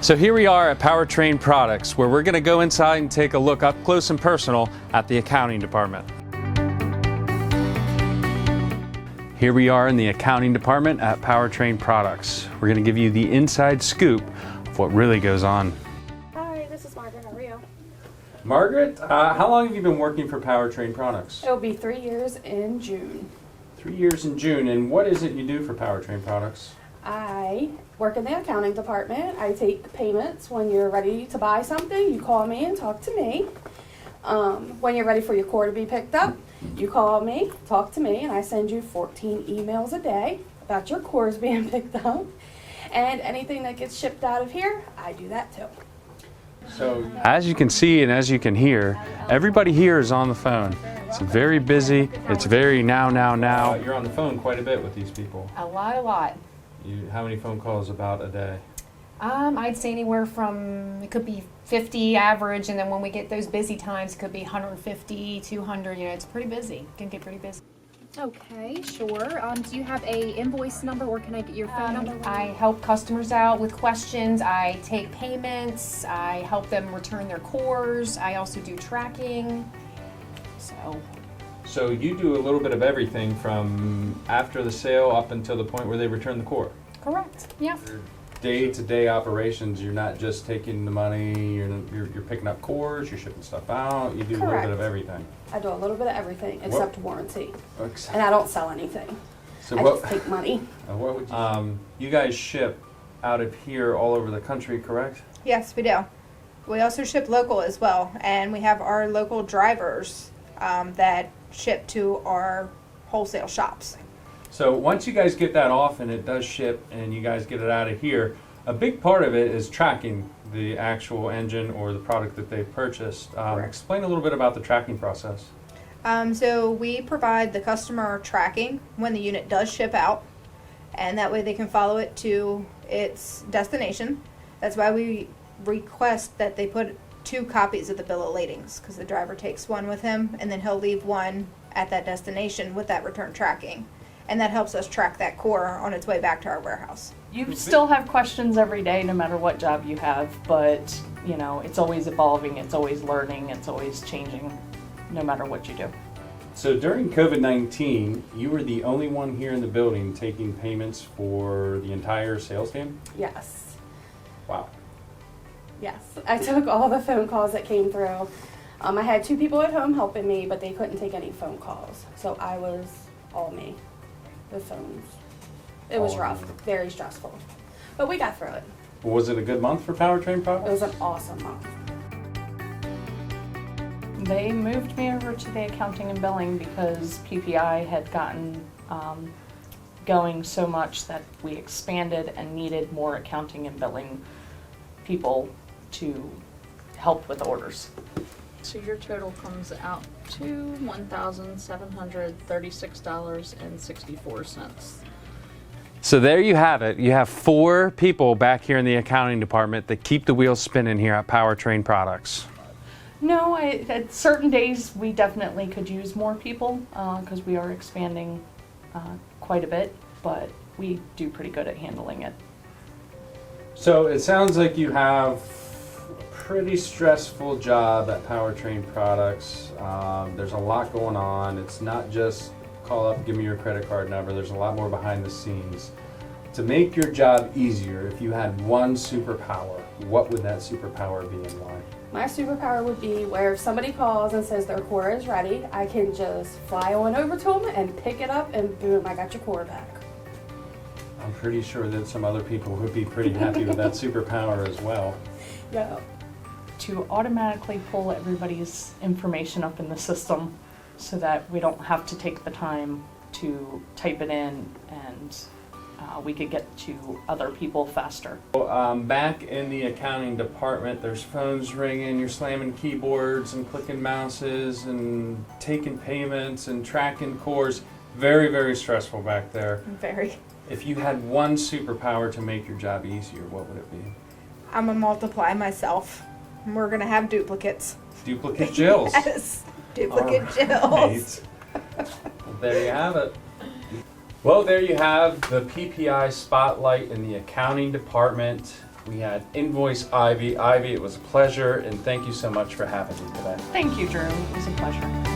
So here we are at Powertrain Products, where we're going to go inside and take a look up close and personal at the accounting department. Here we are in the accounting department at Powertrain Products. We're going to give you the inside scoop of what really goes on. Hi, this is Margaret. How are you? Margaret, how long have you been working for Powertrain Products? It'll be 3 years in June. 3 years in June. And what is it you do for Powertrain Products? I work in the accounting department. I take payments. When you're ready to buy something, you call me and talk to me. When you're ready for your core to be picked up, you call me, talk to me, and I send you 14 emails a day about your cores being picked up. And anything that gets shipped out of here, I do that too. So, as you can see and as you can hear, everybody here is on the phone. It's very busy. It's very now. You're on the phone quite a bit with these people. A lot. How many phone calls about a day? I'd say anywhere from, it could be 50 average, and then when we get those busy times, it could be 150, 200, it's pretty busy. It can get pretty busy. Okay, sure. Do you have a invoice number, or can I get your phone number? I help customers out with questions. I take payments. I help them return their cores. I also do tracking. So you do a little bit of everything from after the sale up until the point where they return the core. Correct. Yeah. Day-to-day operations, you're not just taking the money, you're picking up cores, you're shipping stuff out, you do a little bit of everything. I do a little bit of everything except warranty. Okay. And I don't sell anything. So I just take money. What would you guys ship out of here all over the country, correct? Yes, we do. We also ship local as well, and we have our local drivers that ship to our wholesale shops. So once you guys get that off and it does ship and you guys get it out of here, a big part of it is tracking the actual engine or the product that they purchased. Explain a little bit about the tracking process. So we provide the customer tracking when the unit does ship out, and that way they can follow it to its destination. That's why we request that they put 2 copies of the bill of ladings, because the driver takes one with him and then he'll leave one at that destination with that return tracking. And that helps us track that core on its way back to our warehouse. You still have questions every day, no matter what job you have, but it's always evolving, it's always learning, it's always changing, no matter what you do. So during COVID-19, you were the only one here in the building taking payments for the entire sales team? Yes. Wow. Yes. I took all the phone calls that came through. I had 2 people at home helping me, but they couldn't take any phone calls. So I was all me. The phones. It was rough, very stressful. But we got through it. Was it a good month for Powertrain Products? It was an awesome month. They moved me over to the accounting and billing because PPI had gotten going so much that we expanded and needed more accounting and billing people to help with orders. So your total comes out to $1,736.64. So there you have it. You have 4 people back here in the accounting department that keep the wheels spinning here at Powertrain Products. No, at certain days we definitely could use more people because we are expanding quite a bit, but we do pretty good at handling it. So it sounds like you have a pretty stressful job at Powertrain Products. There's a lot going on. It's not just call up, give me your credit card number. There's a lot more behind the scenes. To make your job easier, if you had one superpower, what would that superpower be and why? My superpower would be where if somebody calls and says their core is ready, I can just fly on over to them and pick it up and boom, I got your core back. I'm pretty sure that some other people would be pretty happy with that superpower as well. Yeah. To automatically pull everybody's information up in the system so that we don't have to take the time to type it in and we could get to other people faster. Back in the accounting department, there's phones ringing, you're slamming keyboards and clicking mouses and taking payments and tracking cores. Very, very stressful back there. Very. If you had one superpower to make your job easier, what would it be? I'm gonna multiply myself. We're gonna have duplicates. Duplicate Jills. Yes, duplicate All Jills. right. Well, there you have it. Well, there you have the PPI spotlight in the accounting department. we had Invoice Ivy. Ivy, it was a pleasure, and thank you so much for having me today. Thank you, Drew. It was a pleasure.